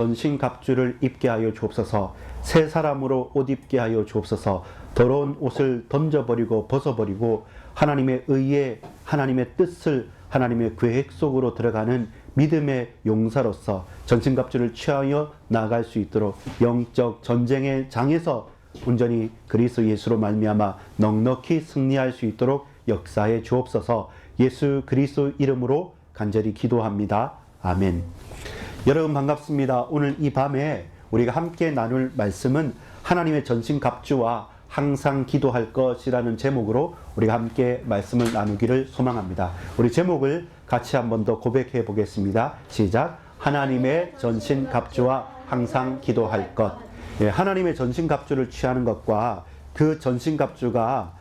전신갑주를 입게 하여 주옵소서. 새 사람으로 옷 입게 하여 주옵소서. 더러운 옷을 던져버리고 벗어버리고 하나님의 의에 하나님의 뜻을 하나님의 계획 속으로 들어가는 믿음의 용사로서 전신갑주를 취하여 나아갈 수 있도록 영적 전쟁의 장에서 온전히 그리스도 예수로 말미암아 넉넉히 승리할 수 있도록 역사해 주옵소서. 예수 그리스도 이름으로 간절히 기도합니다. 아멘. 여러분 반갑습니다. 오늘 이 밤에 우리가 함께 나눌 말씀은 하나님의 전신갑주와 항상 기도할 것이라는 제목으로 우리가 함께 말씀을 나누기를 소망합니다. 우리 제목을 같이 한 번 더 고백해 보겠습니다. 시작. 하나님의 전신갑주와 항상 기도할 것. 하나님의 전신갑주를 취하는 것과 그 전신갑주가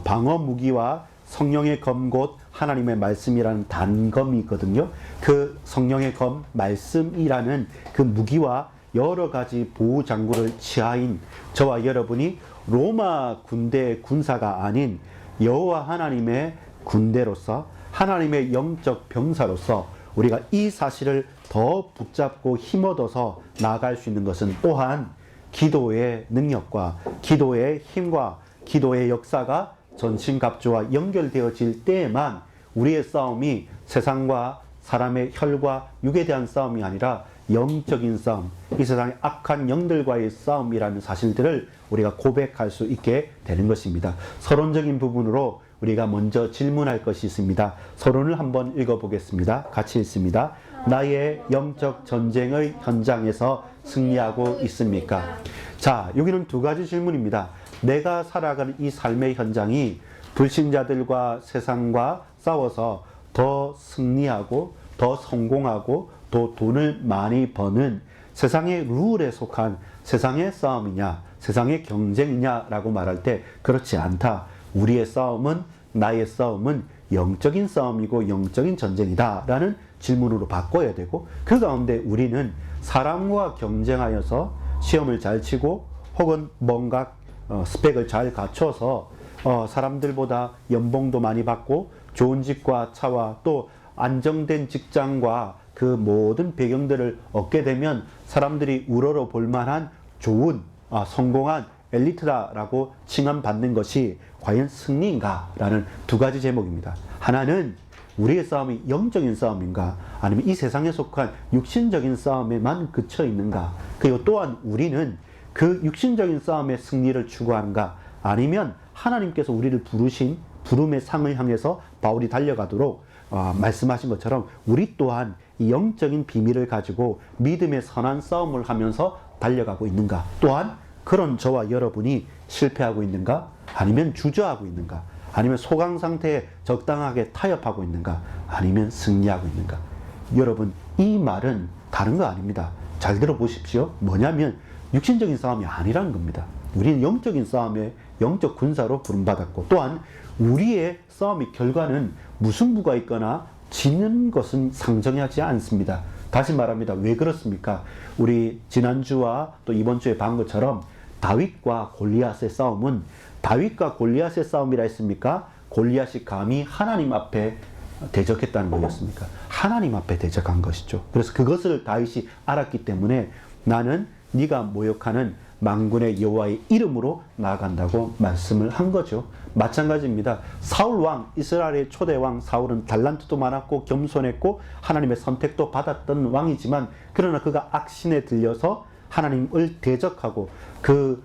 방어 무기와 성령의 검 곧 하나님의 말씀이라는 단검이거든요. 그 성령의 검, 말씀이라는 그 무기와 여러 가지 보호 장구를 취하인 저와 여러분이 로마 군대의 군사가 아닌 여호와 하나님의 군대로서 하나님의 영적 병사로서 우리가 이 사실을 더 붙잡고 힘얻어서 나아갈 수 있는 것은 또한 기도의 능력과 기도의 힘과 기도의 역사가 전신갑주와 연결되어질 때에만 우리의 싸움이 세상과 사람의 혈과 육에 대한 싸움이 아니라 영적인 싸움, 이 세상의 악한 영들과의 싸움이라는 사실들을 우리가 고백할 수 있게 되는 것입니다. 서론적인 부분으로 우리가 먼저 질문할 것이 있습니다. 서론을 한번 읽어보겠습니다. 같이 읽습니다. 나의 영적 전쟁의 현장에서 승리하고 있습니까? 자, 여기는 두 가지 질문입니다. 내가 살아가는 이 삶의 현장이 불신자들과 세상과 싸워서 더 승리하고 더 성공하고 더 돈을 많이 버는 세상의 룰에 속한 세상의 싸움이냐 세상의 경쟁이냐라고 말할 때 그렇지 않다. 우리의 싸움은 나의 싸움은 영적인 싸움이고 영적인 전쟁이다 라는 질문으로 바꿔야 되고 그 가운데 우리는 사람과 경쟁하여서 시험을 잘 치고 혹은 뭔가 스펙을 잘 갖춰서 사람들보다 연봉도 많이 받고 좋은 집과 차와 또 안정된 직장과 그 모든 배경들을 얻게 되면 사람들이 우러러 볼 만한 좋은 성공한 엘리트다라고 칭함받는 것이 과연 승리인가? 라는 두 가지 제목입니다. 하나는 우리의 싸움이 영적인 싸움인가? 아니면 이 세상에 속한 육신적인 싸움에만 그쳐 있는가? 그리고 또한 우리는 그 육신적인 싸움의 승리를 추구하는가? 아니면 하나님께서 우리를 부르신 부름의 상을 향해서 바울이 달려가도록 말씀하신 것처럼 우리 또한 이 영적인 비밀을 가지고 믿음의 선한 싸움을 하면서 달려가고 있는가? 또한 그런 저와 여러분이 실패하고 있는가? 아니면 주저하고 있는가? 아니면 소강 상태에 적당하게 타협하고 있는가? 아니면 승리하고 있는가? 여러분, 이 말은 다른 거 아닙니다. 잘 들어보십시오. 뭐냐면 육신적인 싸움이 아니라는 겁니다. 우리는 영적인 싸움에 영적 군사로 부름받았고 또한 우리의 싸움의 결과는 무승부가 있거나 지는 것은 상정하지 않습니다. 다시 말합니다. 왜 그렇습니까? 우리 지난주와 또 이번 주에 본 것처럼 다윗과 골리앗의 싸움은 다윗과 골리앗의 싸움이라 했습니까? 골리앗이 감히 하나님 앞에 대적했다는 거였습니까? 하나님 앞에 대적한 것이죠. 그래서 그것을 다윗이 알았기 때문에 나는 네가 모욕하는 만군의 여호와의 이름으로 나아간다고 말씀을 한 거죠. 마찬가지입니다. 사울 왕, 이스라엘의 초대 왕 사울은 달란트도 많았고 겸손했고 하나님의 선택도 받았던 왕이지만 그러나 그가 악신에 들려서 하나님을 대적하고 그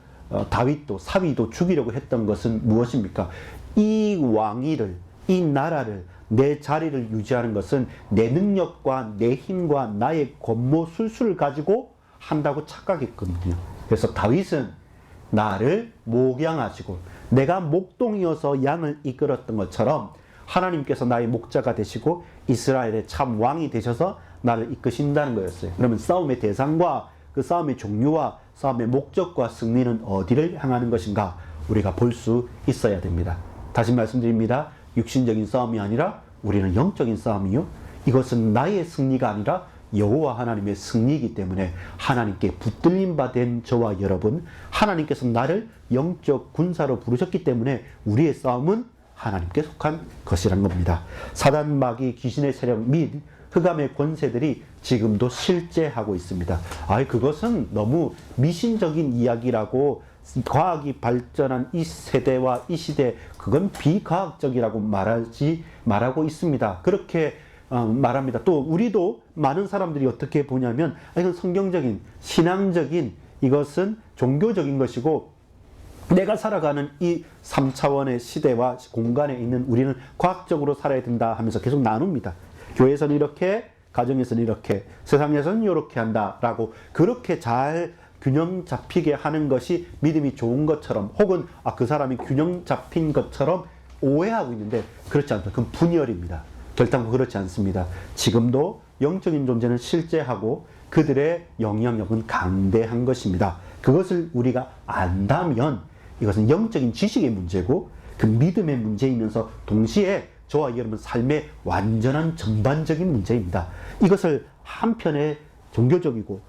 다윗도 사위도 죽이려고 했던 것은 무엇입니까? 이 왕위를 이 나라를 내 자리를 유지하는 것은 내 능력과 내 힘과 나의 권모 술수를 가지고 한다고 착각했거든요. 그래서 다윗은 나를 목양하시고 내가 목동이어서 양을 이끌었던 것처럼 하나님께서 나의 목자가 되시고 이스라엘의 참 왕이 되셔서 나를 이끄신다는 거였어요. 그러면 싸움의 대상과 그 싸움의 종류와 싸움의 목적과 승리는 어디를 향하는 것인가 우리가 볼 수 있어야 됩니다. 다시 말씀드립니다. 육신적인 싸움이 아니라 우리는 영적인 싸움이요. 이것은 나의 승리가 아니라 여호와 하나님의 승리이기 때문에 하나님께 붙들림 받은 저와 여러분, 하나님께서 나를 영적 군사로 부르셨기 때문에 우리의 싸움은 하나님께 속한 것이란 겁니다. 사단 마귀 귀신의 세력 및 흑암의 권세들이 지금도 실제하고 있습니다. 그것은 너무 미신적인 이야기라고, 과학이 발전한 이 세대와 이 시대, 그건 비과학적이라고 말하고 있습니다. 그렇게 말합니다. 또 우리도 많은 사람들이 어떻게 보냐면 이건 성경적인, 신앙적인, 이것은 종교적인 것이고, 내가 살아가는 이 3차원의 시대와 공간에 있는 우리는 과학적으로 살아야 된다 하면서 계속 나눕니다. 교회에서는 이렇게, 가정에서는 이렇게, 세상에서는 이렇게 한다라고, 그렇게 잘 균형 잡히게 하는 것이 믿음이 좋은 것처럼, 혹은 그 사람이 균형 잡힌 것처럼 오해하고 있는데, 그렇지 않다. 그건 분열입니다. 결단코 그렇지 않습니다. 지금도 영적인 존재는 실제하고 그들의 영향력은 강대한 것입니다. 그것을 우리가 안다면 이것은 영적인 지식의 문제고 그 믿음의 문제이면서 동시에 저와 여러분 삶의 완전한 전반적인 문제입니다. 이것을 한편에 종교적이고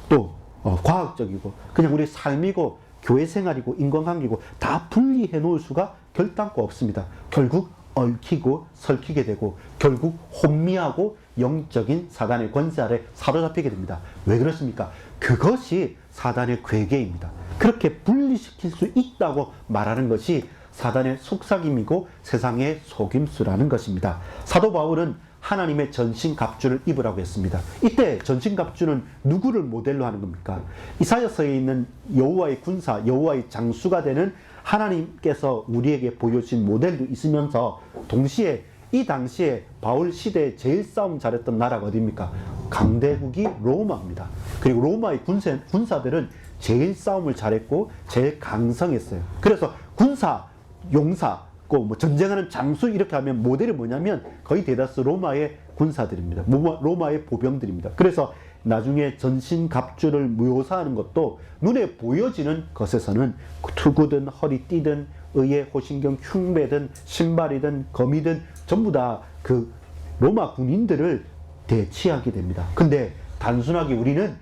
또 과학적이고 그냥 우리 삶이고 교회 생활이고 인간관계고 다 분리해 놓을 수가 결단코 없습니다. 결국 얽히고 설키게 되고 결국 혼미하고 영적인 사단의 권세 아래 사로잡히게 됩니다. 왜 그렇습니까? 그것이 사단의 괴계입니다. 그렇게 분리시킬 수 있다고 말하는 것이 사단의 속삭임이고 세상의 속임수라는 것입니다. 사도 바울은 하나님의 전신갑주를 입으라고 했습니다. 이때 전신갑주는 누구를 모델로 하는 겁니까? 이사야서에 있는 여호와의 군사, 여호와의 장수가 되는 하나님께서 우리에게 보여주신 모델도 있으면서 동시에 이 당시에 바울 시대에 제일 싸움 잘했던 나라가 어디입니까? 강대국이 로마입니다. 그리고 로마의 군사들은 제일 싸움을 잘했고 제일 강성했어요. 그래서 군사, 용사, 전쟁하는 장수 이렇게 하면 모델이 뭐냐면 거의 대다수 로마의 군사들입니다. 로마의 보병들입니다. 그래서 나중에 전신갑주를 묘사하는 것도 눈에 보여지는 것에서는 투구든 허리띠든 의의 호신경 흉배든 신발이든 검이든 전부 다 그 로마 군인들을 대치하게 됩니다. 근데 단순하게 우리는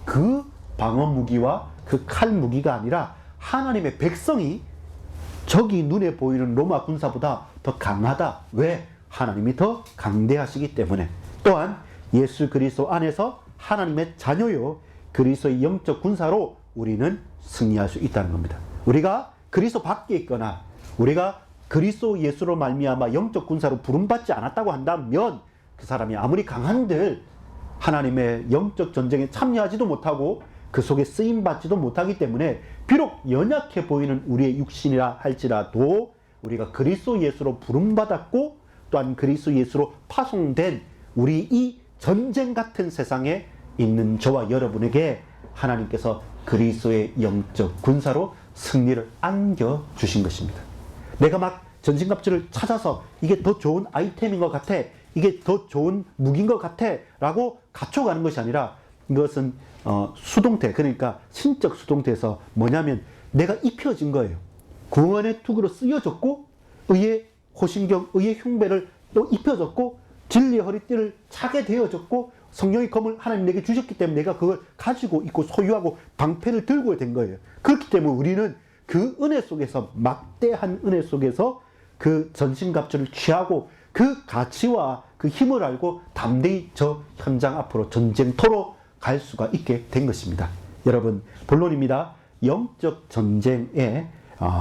그 방어 무기와 그 칼 무기가 아니라 하나님의 백성이 적이 눈에 보이는 로마 군사보다 더 강하다. 왜? 하나님이 더 강대하시기 때문에. 또한 예수 그리스도 안에서 하나님의 자녀요 그리스도의 영적 군사로 우리는 승리할 수 있다는 겁니다. 우리가 그리스도 밖에 있거나 우리가 그리스도 예수로 말미암아 영적 군사로 부름받지 않았다고 한다면 그 사람이 아무리 강한들 하나님의 영적 전쟁에 참여하지도 못하고 그 속에 쓰임받지도 못하기 때문에 비록 연약해 보이는 우리의 육신이라 할지라도 우리가 그리스도 예수로 부름받았고 또한 그리스도 예수로 파송된 우리 이 전쟁 같은 세상에 있는 저와 여러분에게 하나님께서 그리스도의 영적 군사로 승리를 안겨주신 것입니다. 내가 막 전신갑주를 찾아서 이게 더 좋은 아이템인 것 같아, 이게 더 좋은 무기인 것 같아 라고 갖춰가는 것이 아니라 이것은 수동태, 그러니까 신적 수동태에서 뭐냐면 내가 입혀진 거예요. 구원의 투구로 쓰여졌고 의의 호신경, 의의 흉배를 또 입혀졌고 진리의 허리띠를 차게 되어졌고 성령의 검을 하나님 내게 주셨기 때문에 내가 그걸 가지고 있고 소유하고 방패를 들고 된 거예요. 그렇기 때문에 우리는 그 은혜 속에서, 막대한 은혜 속에서 그 전신갑주를 취하고 그 가치와 그 힘을 알고 담대히 저 현장 앞으로 전쟁터로 갈 수가 있게 된 것입니다. 여러분, 본론입니다. 영적 전쟁의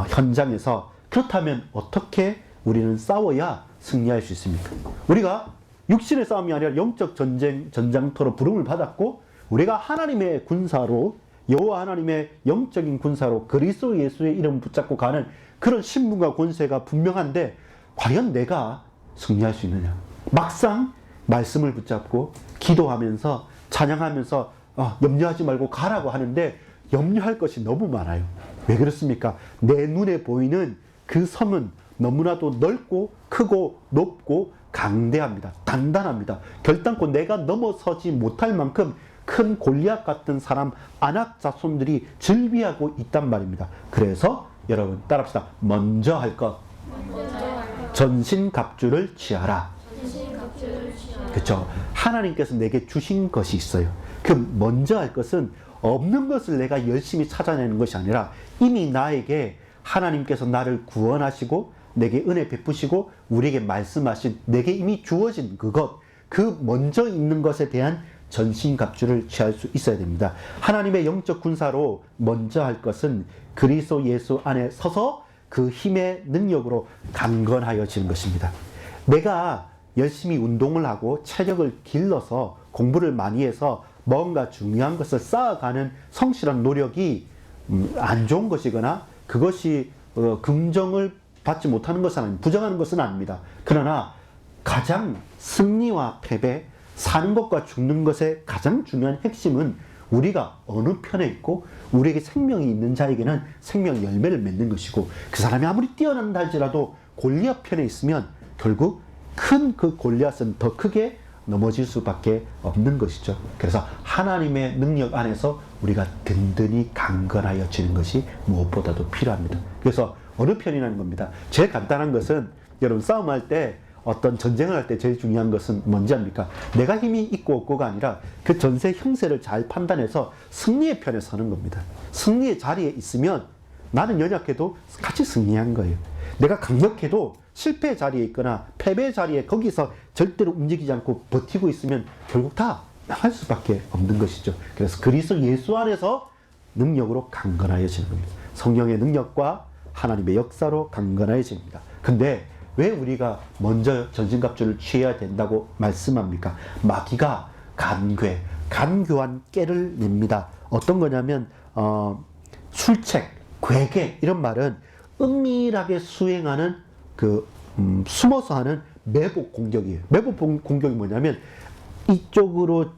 현장에서 그렇다면 어떻게 우리는 싸워야 승리할 수 있습니까? 우리가 육신의 싸움이 아니라 영적 전장터로 부름을 받았고 우리가 하나님의 군사로, 여호와 하나님의 영적인 군사로 그리스도 예수의 이름 붙잡고 가는 그런 신분과 권세가 분명한데 과연 내가 승리할 수 있느냐? 막상 말씀을 붙잡고 기도하면서 찬양하면서 염려하지 말고 가라고 하는데 염려할 것이 너무 많아요. 왜 그렇습니까? 내 눈에 보이는 그 섬은 너무나도 넓고 크고 높고 강대합니다. 단단합니다. 결단코 내가 넘어서지 못할 만큼 큰 골리앗 같은 사람, 아낙 자손들이 즐비하고 있단 말입니다. 그래서 여러분 따라합시다. 먼저 할 것, 전신갑주를 취하라. 그렇죠? 하나님께서 내게 주신 것이 있어요. 그 먼저 할 것은 없는 것을 내가 열심히 찾아내는 것이 아니라 이미 나에게 하나님께서 나를 구원하시고 내게 은혜 베푸시고 우리에게 말씀하신 내게 이미 주어진 그것, 그 먼저 있는 것에 대한 전신갑주를 취할 수 있어야 됩니다. 하나님의 영적 군사로 먼저 할 것은 그리스도 예수 안에 서서 그 힘의 능력으로 강건하여지는 것입니다. 내가 열심히 운동을 하고 체력을 길러서 공부를 많이 해서 뭔가 중요한 것을 쌓아가는 성실한 노력이 안 좋은 것이거나 그것이 긍정을 받지 못하는 것은 아닙니다. 부정하는 것은 아닙니다. 그러나 가장 승리와 패배, 사는 것과 죽는 것의 가장 중요한 핵심은 우리가 어느 편에 있고 우리에게 생명이 있는 자에게는 생명 열매를 맺는 것이고, 그 사람이 아무리 뛰어난다 할지라도 골리앗 편에 있으면 결국 큰 그 골리앗은 더 크게 넘어질 수밖에 없는 것이죠. 그래서 하나님의 능력 안에서 우리가 든든히 강건하여지는 것이 무엇보다도 필요합니다. 그래서 어느 편이라는 겁니다. 제일 간단한 것은 여러분 싸움할 때, 어떤 전쟁을 할 때 제일 중요한 것은 뭔지 압니까? 내가 힘이 있고 없고가 아니라 그 전세 형세를 잘 판단해서 승리의 편에 서는 겁니다. 승리의 자리에 있으면 나는 연약해도 같이 승리한 거예요. 내가 강력해도 실패의 자리에 있거나 패배의 자리에 거기서 절대로 움직이지 않고 버티고 있으면 결국 다 나갈 수밖에 없는 것이죠. 그래서 그리스도 예수 안에서 능력으로 강건하여지는 겁니다. 성령의 능력과 하나님의 역사로 강건하여집니다. 근데 왜 우리가 먼저 전신갑주를 취해야 된다고 말씀합니까? 마귀가 간교한 깨를 냅니다. 어떤 거냐면 술책, 괴계 이런 말은 은밀하게 수행하는 숨어서 하는 매복 공격이에요. 매복 공격이 뭐냐면 이쪽으로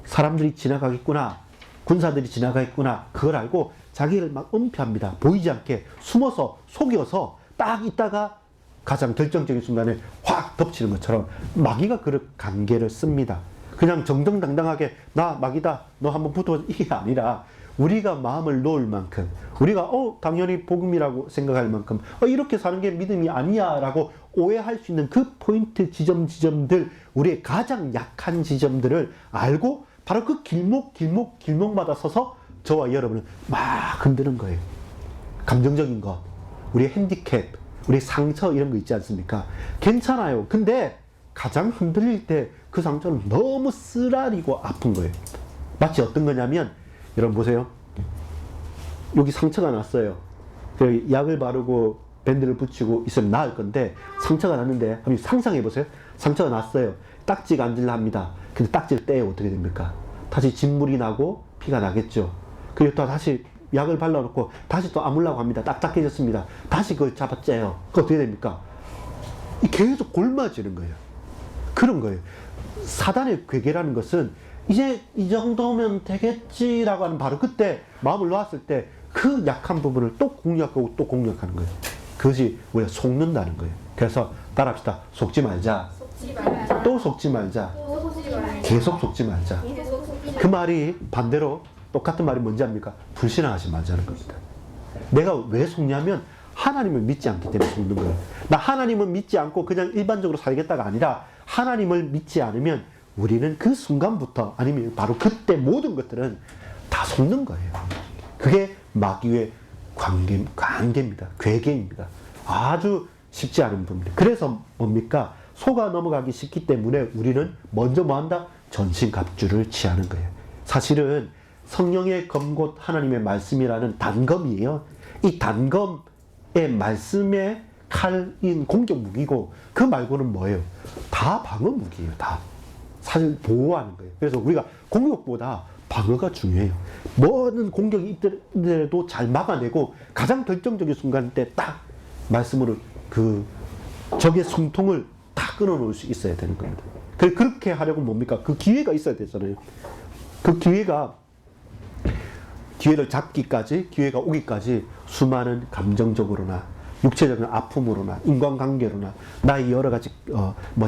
사람들이 지나가겠구나, 군사들이 지나가겠구나, 그걸 알고 자기를 막 은폐합니다. 보이지 않게 숨어서 속여서 딱 있다가 가장 결정적인 순간에 확 덮치는 것처럼 마귀가 그런 관계를 씁니다. 그냥 정정당당하게 나 마귀다, 너 한번 붙어, 이게 아니라 우리가 마음을 놓을 만큼, 우리가 당연히 복음이라고 생각할 만큼 이렇게 사는 게 믿음이 아니야 라고 오해할 수 있는 그 포인트 지점들, 우리의 가장 약한 지점들을 알고 바로 그 길목마다 서서 저와 여러분은 막 흔드는 거예요. 감정적인 것, 우리의 핸디캡, 우리 상처 이런 거 있지 않습니까? 괜찮아요. 근데 가장 흔들릴 때 그 상처는 너무 쓰라리고 아픈 거예요. 마치 어떤 거냐면, 여러분 보세요. 여기 상처가 났어요. 약을 바르고 밴드를 붙이고 있으면 나을 건데 상처가 났는데 한번 상상해 보세요. 상처가 났어요. 딱지가 앉으려 합니다. 근데 딱지를 떼요. 어떻게 됩니까? 다시 진물이 나고 피가 나겠죠. 그리고 또 다시 약을 발라놓고 다시 또 아물라고 합니다. 딱딱해졌습니다. 다시 그걸 잡아째요. 그거 어떻게 됩니까? 계속 곪아지는 거예요. 그런 거예요. 사단의 괴계라는 것은 이제 이 정도면 되겠지라고 하는 바로 그때 마음을 놓았을 때 그 약한 부분을 또 공략하고 또 공략하는 거예요. 그것이 우리가 속는다는 거예요. 그래서 따라합시다. 속지 말자. 또 속지 말자. 계속 속지 말자. 그 말이 반대로 똑같은 말이 뭔지 압니까? 불신앙하지 말자는 겁니다. 내가 왜 속냐면 하나님을 믿지 않기 때문에 속는 거예요. 나 하나님을 믿지 않고 그냥 일반적으로 살겠다가 아니라 하나님을 믿지 않으면 우리는 그 순간부터 아니면 바로 그때 모든 것들은 다 속는 거예요. 그게 마귀의 관계입니다. 괴계입니다. 아주 쉽지 않은 부분입니다. 그래서 뭡니까? 속아 넘어가기 쉽기 때문에 우리는 먼저 뭐한다? 전신갑주를 취하는 거예요. 사실은 성령의 검곧 하나님의 말씀이라는 단검이에요. 이 단검의 말씀의 칼인 공격 무기고 그 말고는 뭐예요? 다 방어 무기예요. 다. 사실 보호하는 거예요. 그래서 우리가 공격보다 방어가 중요해요. 뭐는 공격이 있더라도 잘 막아내고 가장 결정적인 순간 때 딱 말씀으로 그 적의 숨통을 다 끊어놓을 수 있어야 되는 겁니다. 그렇게 하려고 뭡니까? 그 기회가 있어야 되잖아요. 그 기회를 잡기까지, 기회가 오기까지 수많은 감정적으로나 육체적인 아픔으로나 인간관계로나 나의 여러 가지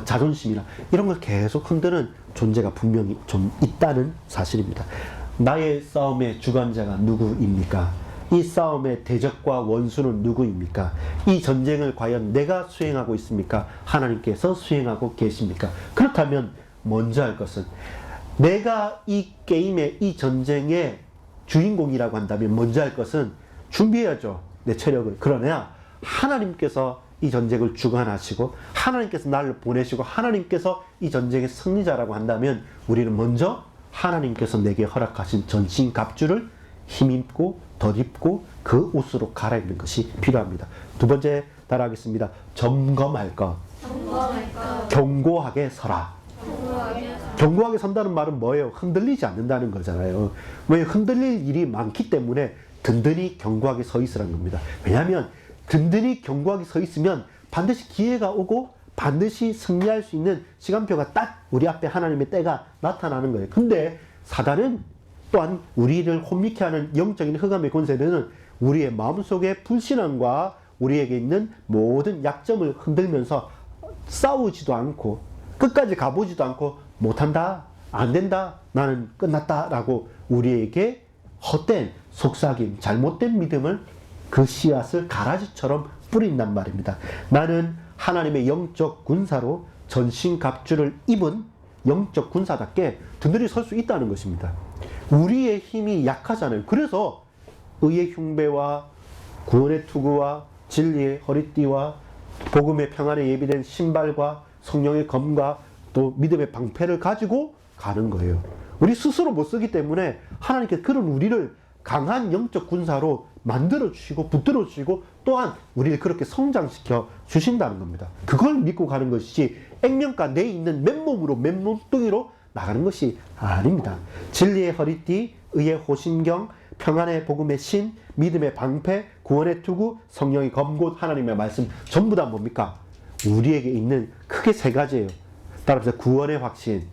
자존심이나 이런 걸 계속 흔드는 존재가 분명히 좀 있다는 사실입니다. 나의 싸움의 주관자가 누구입니까? 이 싸움의 대적과 원수는 누구입니까? 이 전쟁을 과연 내가 수행하고 있습니까? 하나님께서 수행하고 계십니까? 그렇다면 먼저 할 것은, 내가 이 게임의 이 전쟁의 주인공이라고 한다면 먼저 할 것은 준비해야죠. 내 체력을. 그러나 하나님께서 이 전쟁을 주관하시고 하나님께서 나를 보내시고 하나님께서 이 전쟁의 승리자라고 한다면 우리는 먼저 하나님께서 내게 허락하신 전신갑주를 힘입고 덧입고 그 옷으로 갈아입는 것이 필요합니다. 두 번째 따라하겠습니다. 점검할 것. 경고하게 서라. 경고하게 선다는 말은 뭐예요? 흔들리지 않는다는 거잖아요. 왜? 흔들릴 일이 많기 때문에 든든히 경고하게 서 있으라는 겁니다. 왜냐하면 든든히 경고하게 서 있으면 반드시 기회가 오고 반드시 승리할 수 있는 시간표가 딱 우리 앞에 하나님의 때가 나타나는 거예요. 근데 사단은 또한 우리를 혼미케 하는 영적인 흑암의 권세는 우리의 마음속의 불신앙과 우리에게 있는 모든 약점을 흔들면서 싸우지도 않고 끝까지 가보지도 않고 못한다, 안 된다, 나는 끝났다 라고 우리에게 헛된 속삭임, 잘못된 믿음을 그 씨앗을 가라지처럼 뿌린단 말입니다. 나는 하나님의 영적 군사로 전신갑주를 입은 영적 군사답게 든든히 설 수 있다는 것입니다. 우리의 힘이 약하잖아요. 그래서 의의 흉배와 구원의 투구와 진리의 허리띠와 복음의 평안에 예비된 신발과 성령의 검과 또 믿음의 방패를 가지고 가는 거예요. 우리 스스로 못 쓰기 때문에 하나님께서 그런 우리를 강한 영적 군사로 만들어 주시고 붙들어 주시고 또한 우리를 그렇게 성장시켜 주신다는 겁니다. 그걸 믿고 가는 것이지 액면가 내 있는 맨몸으로 맨몸뚱이로 나가는 것이 아닙니다. 진리의 허리띠, 의의 호심경, 평안의 복음의 신, 믿음의 방패, 구원의 투구, 성령의 검곧, 하나님의 말씀 전부 다 뭡니까? 우리에게 있는 크게 세 가지예요. 따라서 구원의 확신,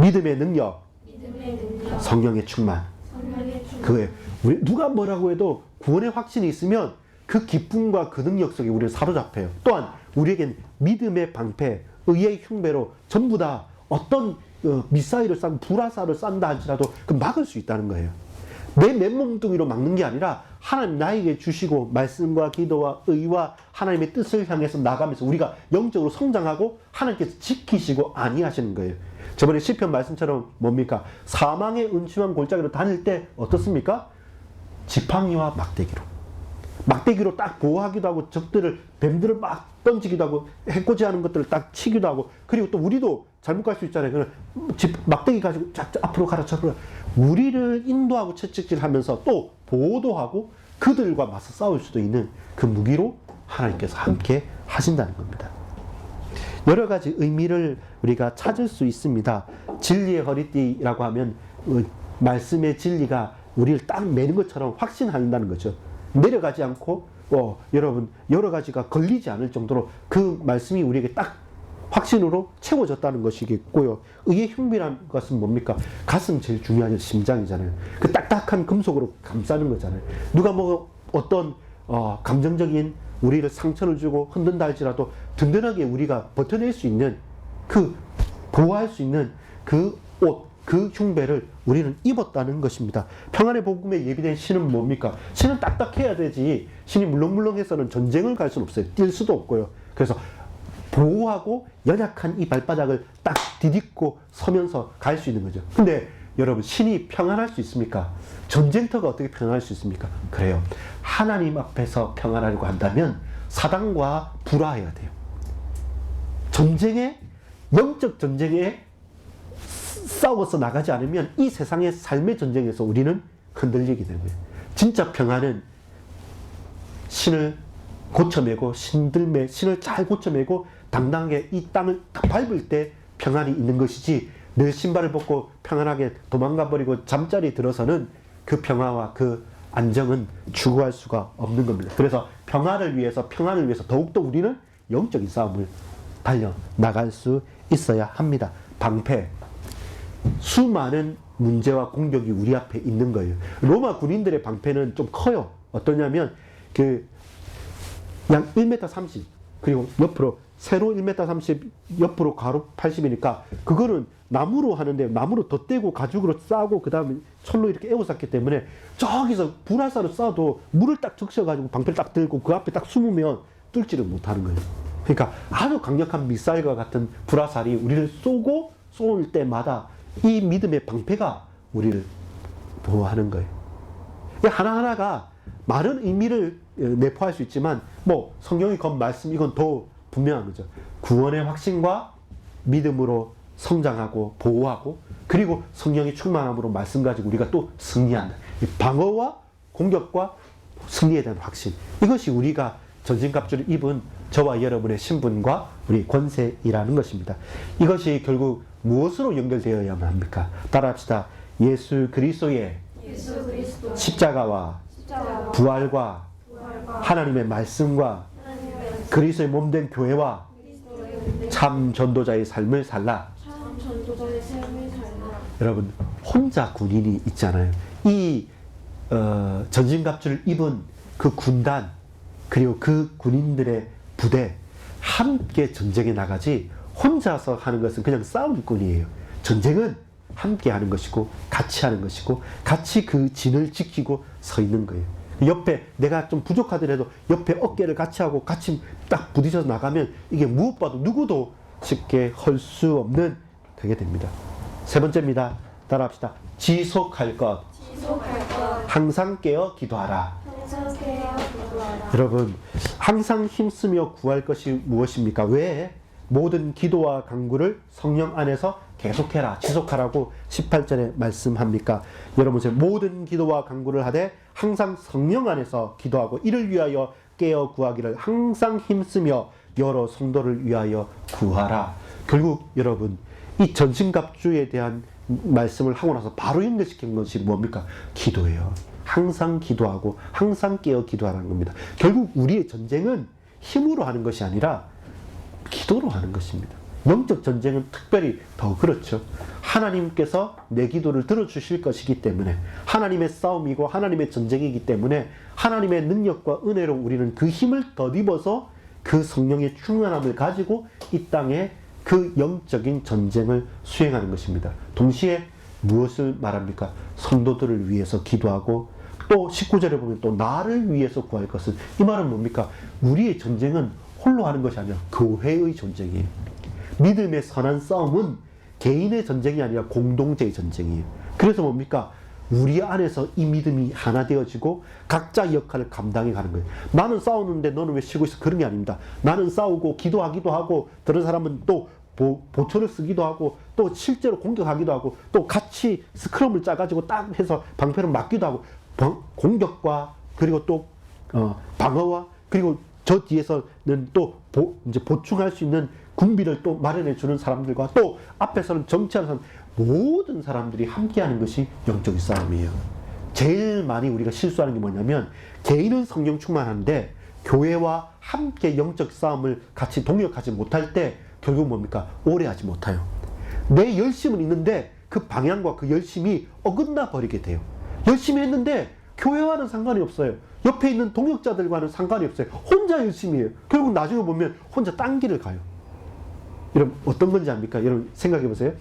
믿음의 능력, 성령의 충만. 그거예요. 우리 누가 뭐라고 해도 구원의 확신이 있으면 그 기쁨과 그 능력 속에 우리를 사로잡혀요. 또한 우리에겐 믿음의 방패, 의의 흉배로 전부 다 어떤 미사일을 싼 불화살을 싼다 할지라도 그 막을 수 있다는 거예요. 내 맨몸뚱이로 막는 게 아니라 하나님 나에게 주시고 말씀과 기도와 의와 하나님의 뜻을 향해서 나가면서 우리가 영적으로 성장하고 하나님께서 지키시고 안위하시는 거예요. 저번에 시편 말씀처럼 뭡니까? 사망의 음침한 골짜기로 다닐 때 어떻습니까? 지팡이와 막대기로 딱 보호하기도 하고 적들을 뱀들을 막 던지기도 하고 해코지 하는 것들을 딱 치기도 하고 그리고 또 우리도 잘못 갈 수 있잖아요. 막대기 가지고 쫙 앞으로 가라 저으로 우리를 인도하고 채찍질하면서 또 보호도 하고 그들과 맞서 싸울 수도 있는 그 무기로 하나님께서 함께 하신다는 겁니다. 여러 가지 의미를 우리가 찾을 수 있습니다. 진리의 허리띠라고 하면 말씀의 진리가 우리를 딱 매는 것처럼 확신한다는 거죠. 내려가지 않고 여러분 여러 가지가 걸리지 않을 정도로 그 말씀이 우리에게 딱 확신으로 채워졌다는 것이겠고요. 의의 흉비란 것은 뭡니까? 가슴 제일 중요한 심장이잖아요. 그 딱딱한 금속으로 감싸는 거잖아요. 누가 뭐 어떤 감정적인 우리를 상처를 주고 흔든다 할지라도 든든하게 우리가 버텨낼 수 있는 그 보호할 수 있는 그 옷, 그 흉배를 우리는 입었다는 것입니다. 평안의 복음에 예비된 신은 뭡니까? 신은 딱딱해야 되지. 신이 물렁물렁해서는 전쟁을 갈 수는 없어요. 뛸 수도 없고요. 그래서 보호하고 연약한 이 발바닥을 딱 디딛고 서면서 갈 수 있는 거죠. 근데 여러분 신이 평안할 수 있습니까? 전쟁터가 어떻게 평안할 수 있습니까? 그래요. 하나님 앞에서 평안하려고 한다면 사단과 불화해야 돼요. 영적 전쟁에 싸워서 나가지 않으면 이 세상의 삶의 전쟁에서 우리는 흔들리게 되는 거예요. 진짜 평안은 신을 고쳐매고 신을 잘 고쳐매고 당당하게 이 땅을 딱 밟을 때 평안이 있는 것이지 늘 신발을 벗고 평안하게 도망가 버리고 잠자리 들어서는 그 평화와 그 안정은 추구할 수가 없는 겁니다. 그래서 평안을 위해서 더욱더 우리는 영적인 싸움을 달려 나갈 수 있어야 합니다. 방패. 수많은 문제와 공격이 우리 앞에 있는 거예요. 로마 군인들의 방패는 좀 커요. 어떠냐면 양 1m 30 그리고 옆으로 세로 1m 30 옆으로 가로 80이니까 그거는 나무로 하는데 나무로 덧대고 가죽으로 싸고 그 다음에 철로 이렇게 에워쌌기 때문에 저기서 불화살을 쏴도 물을 딱 적셔가지고 방패를 딱 들고 그 앞에 딱 숨으면 뚫지를 못하는 거예요. 그러니까 아주 강력한 미사일과 같은 불화살이 우리를 쏠 때마다 이 믿음의 방패가 우리를 보호하는 거예요. 하나하나가 많은 의미를 내포할 수 있지만 뭐 성경의 건 말씀 이건 더 분명한 거죠. 구원의 확신과 믿음으로 성장하고 보호하고 그리고 성령의 충만함으로 말씀 가지고 우리가 또 승리한다. 이 방어와 공격과 승리에 대한 확신. 이것이 우리가 전신갑주를 입은 저와 여러분의 신분과 우리 권세이라는 것입니다. 이것이 결국 무엇으로 연결되어야만 합니까? 따라합시다. 예수 그리스도의 십자가와 부활과 하나님의 말씀과 그리스도의 몸된 교회와 참 전도자의 삶을 살라. 여러분 혼자 군인이 있잖아요. 이 전신갑주를 입은 그 군단 그리고 그 군인들의 부대 함께 전쟁에 나가지 혼자서 하는 것은 그냥 싸움꾼이에요. 전쟁은 함께 하는 것이고 같이 하는 것이고 같이 그 진을 지키고 서 있는 거예요. 옆에 내가 좀 부족하더라도 옆에 어깨를 같이 하고 같이 딱 부딪혀서 나가면 이게 무엇봐도 누구도 쉽게 할 수 없는 되게 됩니다. 세 번째입니다. 따라합시다. 지속할 것. 항상 깨어 기도하라. 여러분 항상 힘쓰며 구할 것이 무엇입니까? 왜 모든 기도와 간구를 성령 안에서 계속해라 지속하라고 18절에 말씀합니까? 여러분 모든 기도와 간구를 하되 항상 성령 안에서 기도하고 이를 위하여 깨어 구하기를 항상 힘쓰며 여러 성도를 위하여 구하라. 결국 여러분 이 전신갑주에 대한 말씀을 하고 나서 바로 연결시킨 것이 뭡니까? 기도예요. 항상 기도하고 항상 깨어 기도하라는 겁니다. 결국 우리의 전쟁은 힘으로 하는 것이 아니라 기도로 하는 것입니다. 영적 전쟁은 특별히 더 그렇죠. 하나님께서 내 기도를 들어주실 것이기 때문에 하나님의 싸움이고 하나님의 전쟁이기 때문에 하나님의 능력과 은혜로 우리는 그 힘을 덧입어서 그 성령의 충만함을 가지고 이 땅에 그 영적인 전쟁을 수행하는 것입니다. 동시에 무엇을 말합니까? 성도들을 위해서 기도하고 또 19절에 보면 또 나를 위해서 구할 것은 이 말은 뭡니까? 우리의 전쟁은 홀로 하는 것이 아니라 교회의 전쟁이에요. 믿음의 선한 싸움은 개인의 전쟁이 아니라 공동체의 전쟁이에요. 그래서 뭡니까? 우리 안에서 이 믿음이 하나 되어지고 각자 역할을 감당해 가는 거예요. 나는 싸우는데 너는 왜 쉬고 있어? 그런 게 아닙니다. 나는 싸우고 기도하기도 하고 다른 사람은 또 보초를 쓰기도 하고 또 실제로 공격하기도 하고 또 같이 스크럼을 짜가지고 딱 해서 방패를 맞기도 하고 공격과 그리고 또 방어와 그리고 저 뒤에서는 또 이제 보충할 수 있는 군비를 또 마련해 주는 사람들과 또 앞에서는 정치하는 사람 모든 사람들이 함께하는 것이 영적인 싸움이에요. 제일 많이 우리가 실수하는 게 뭐냐면 개인은 성령 충만한데 교회와 함께 영적 싸움을 같이 동역하지 못할 때 결국 뭡니까? 오래 하지 못해요. 내 열심은 있는데 그 방향과 그 열심이 어긋나 버리게 돼요. 열심히 했는데 교회와는 상관이 없어요. 옆에 있는 동역자들과는 상관이 없어요. 혼자 열심히 해요. 결국 나중에 보면 혼자 딴 길을 가요. 여러분 어떤 건지 압니까? 여러분 생각해 보세요.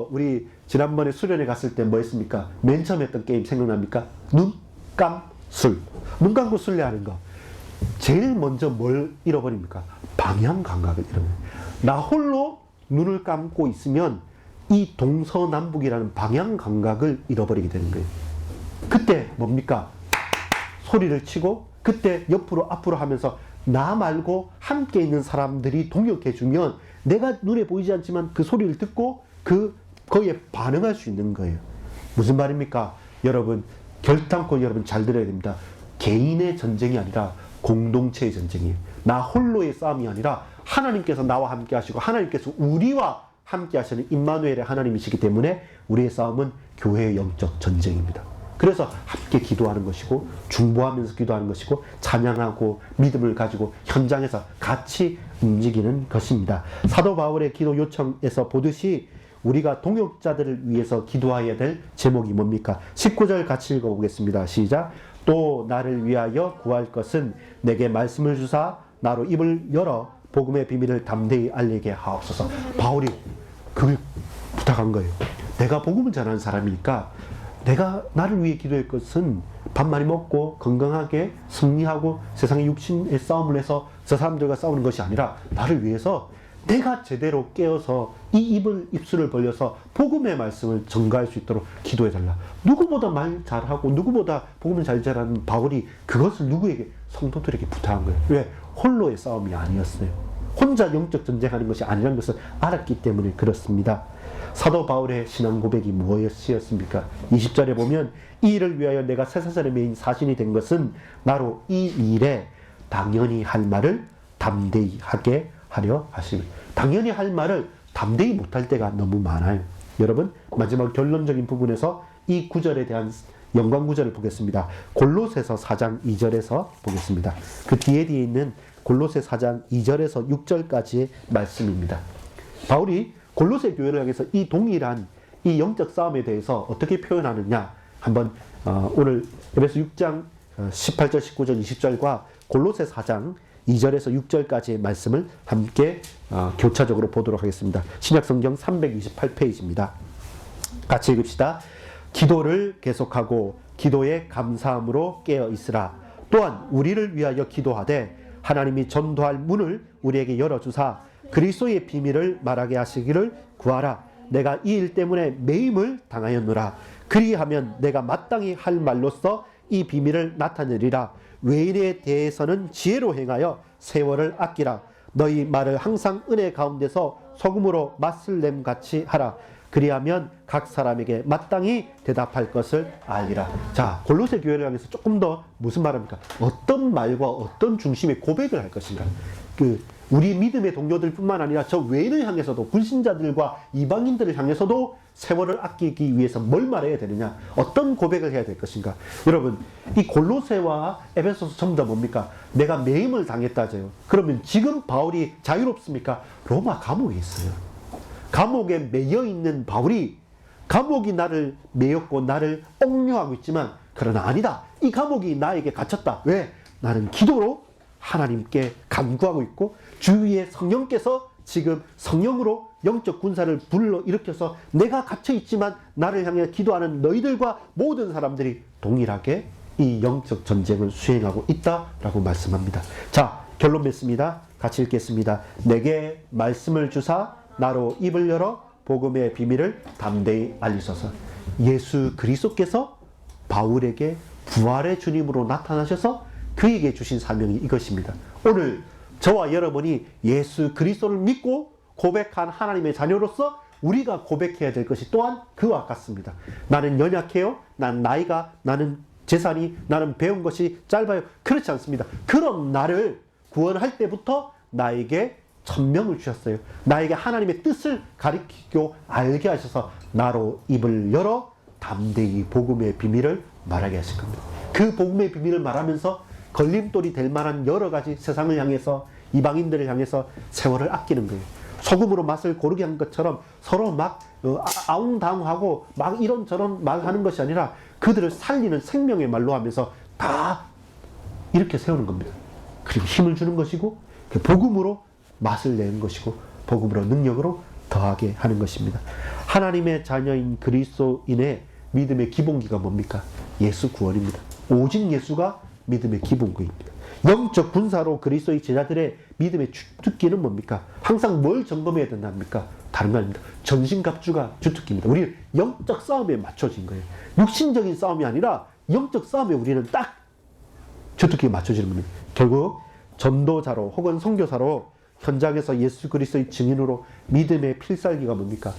우리 지난번에 수련회 갔을 때 뭐 했습니까? 맨 처음 했던 게임 생각납니까? 눈, 감, 술. 눈 감고 술래하는 거. 제일 먼저 뭘 잃어버립니까? 방향 감각을 잃어버려요. 나 홀로 눈을 감고 있으면 이 동서남북이라는 방향 감각을 잃어버리게 되는 거예요. 그때 뭡니까? 소리를 치고 그때 옆으로 앞으로 하면서 나 말고 함께 있는 사람들이 동역해주면 내가 눈에 보이지 않지만 그 소리를 듣고 거기에 반응할 수 있는 거예요. 무슨 말입니까? 여러분 결단코 여러분 잘 들어야 됩니다. 개인의 전쟁이 아니라 공동체의 전쟁이에요. 나 홀로의 싸움이 아니라 하나님께서 나와 함께 하시고 하나님께서 우리와 함께 하시는 임마누엘의 하나님이시기 때문에 우리의 싸움은 교회의 영적 전쟁입니다. 그래서 함께 기도하는 것이고 중보하면서 기도하는 것이고 찬양하고 믿음을 가지고 현장에서 같이 움직이는 것입니다. 사도 바울의 기도 요청에서 보듯이 우리가 동역자들을 위해서 기도해야 될 제목이 뭡니까? 19절 같이 읽어보겠습니다. 시작. 또 나를 위하여 구할 것은 내게 말씀을 주사 나로 입을 열어 복음의 비밀을 담대히 알리게 하옵소서. 바울이 그걸 부탁한 거예요. 내가 복음을 전하는 사람이니까 내가 나를 위해 기도할 것은 밥 많이 먹고 건강하게 승리하고 세상의 육신의 싸움을 해서 저 사람들과 싸우는 것이 아니라 나를 위해서 내가 제대로 깨어서 이 입술을 벌려서 복음의 말씀을 전가할 수 있도록 기도해달라. 누구보다 말 잘하고 누구보다 복음을 잘 전하는 바울이 그것을 누구에게? 성도들에게 부탁한 거예요. 왜? 홀로의 싸움이 아니었어요. 혼자 영적 전쟁하는 것이 아니라는 것을 알았기 때문에 그렇습니다. 사도 바울의 신앙 고백이 무엇이었습니까? 20절에 보면 이 일을 위하여 내가 쇠사슬에 매인 사신이 된 것은 나로 이 일에 당연히 할 말을 담대히 하게 하려 하시니. 당연히 할 말을 담대히 못할 때가 너무 많아요. 여러분, 마지막 결론적인 부분에서 이 구절에 대한 연관 구절을 보겠습니다. 골로새서 4장 2절에서 보겠습니다. 그 뒤에 있는 골로새 4장 2절에서 6절까지의 말씀입니다. 바울이 골로새 교회를 향해서 이 동일한 이 영적 싸움에 대해서 어떻게 표현하느냐, 한번 오늘 에베소 6장 18절, 19절, 20절과 골로새 4장 2절에서 6절까지의 말씀을 함께 교차적으로 보도록 하겠습니다. 신약성경 328페이지입니다. 같이 읽읍시다. 기도를 계속하고 기도에 감사함으로 깨어 있으라. 또한 우리를 위하여 기도하되 하나님이 전도할 문을 우리에게 열어주사 그리스도의 비밀을 말하게 하시기를 구하라. 내가 이 일 때문에 매임을 당하였노라. 그리하면 내가 마땅히 할 말로써 이 비밀을 나타내리라. 외인에 대해서는 지혜로 행하여 세월을 아끼라. 너희 말을 항상 은혜 가운데서 소금으로 맛을 냄같이 하라. 그리하면 각 사람에게 마땅히 대답할 것을 알리라. 자, 골로새 교회를 향해서 조금 더 무슨 말합니까? 어떤 말과 어떤 중심의 고백을 할 것인가? 우리 믿음의 동료들 뿐만 아니라 저 외인을 향해서도, 불신자들과 이방인들을 향해서도 세월을 아끼기 위해서 뭘 말해야 되느냐? 어떤 고백을 해야 될 것인가? 여러분, 이 골로새와 에베소서 전부 다 뭡니까? 내가 매임을 당했다져요. 그러면 지금 바울이 자유롭습니까? 로마 감옥에 있어요. 감옥에 매여 있는 바울이, 감옥이 나를 매였고 나를 억류하고 있지만, 그러나 아니다. 이 감옥이 나에게 갇혔다. 왜? 나는 기도로 하나님께 간구하고 있고 주위에 성령께서 지금 성령으로 영적 군사를 불러일으켜서 내가 갇혀있지만 나를 향해 기도하는 너희들과 모든 사람들이 동일하게 이 영적 전쟁을 수행하고 있다라고 말씀합니다. 자, 결론 맺습니다. 같이 읽겠습니다. 내게 말씀을 주사 나로 입을 열어 복음의 비밀을 담대히 알리소서. 예수 그리스도께서 바울에게 부활의 주님으로 나타나셔서 그에게 주신 사명이 이것입니다. 오늘 저와 여러분이 예수 그리스도를 믿고 고백한 하나님의 자녀로서 우리가 고백해야 될 것이 또한 그와 같습니다. 나는 연약해요. 나는 재산이, 나는 배운 것이 짧아요. 그렇지 않습니다. 그런 나를 구원할 때부터 나에게 천명을 주셨어요. 나에게 하나님의 뜻을 가리키고 알게 하셔서 나로 입을 열어 담대히 복음의 비밀을 말하게 하신 겁니다. 그 복음의 비밀을 말하면서 걸림돌이 될 만한 여러 가지 세상을 향해서, 이방인들을 향해서 세월을 아끼는 거예요. 소금으로 맛을 고르게 한 것처럼 서로 막 아웅다웅하고 막 이런저런 말하는 것이 아니라 그들을 살리는 생명의 말로 하면서 다 이렇게 세우는 겁니다. 그리고 힘을 주는 것이고 그 복음으로 맛을 내는 것이고 복음으로 능력으로 더하게 하는 것입니다. 하나님의 자녀인 그리스도인의 믿음의 기본기가 뭡니까? 예수 구원입니다. 오직 예수가 믿음의 기본기입니다. 영적 군사로 그리스도의 제자들의 믿음의 주특기는 뭡니까? 항상 뭘 점검해야 된답니까? 다른 거 아닙니다. 전신갑주가 주특기입니다. 우리 영적 싸움에 맞춰진 거예요. 육신적인 싸움이 아니라 영적 싸움에 우리는 딱 주특기가 맞춰지는 겁니다. 결국 전도자로 혹은 선교사로 현장에서 예수 그리스도의 증인으로 믿음의 필살기가 뭡니까?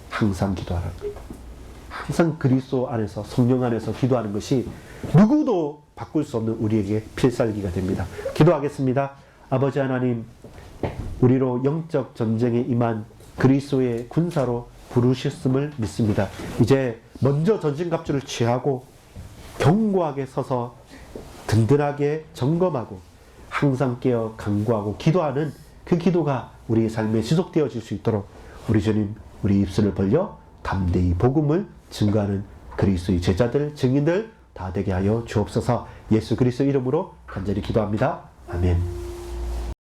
항상 기도하라는 거예요. 항상 그리스도 안에서, 성령 안에서 기도하는 것이 누구도 바꿀 수 없는 우리에게 필살기가 됩니다. 기도하겠습니다. 아버지 하나님, 우리로 영적 전쟁에 임한 그리스도의 군사로 부르셨음을 믿습니다. 이제 먼저 전신갑주를 취하고 견고하게 서서 든든하게 점검하고 항상 깨어 간구하고 기도하는 그 기도가 우리의 삶에 지속되어질 수 있도록 우리 주님, 우리 입술을 벌려 담대히 복음을 증거하는 그리스도의 제자들, 증인들 다 되게 하여 주옵소서. 예수 그리스도 이름으로 간절히 기도합니다. 아멘.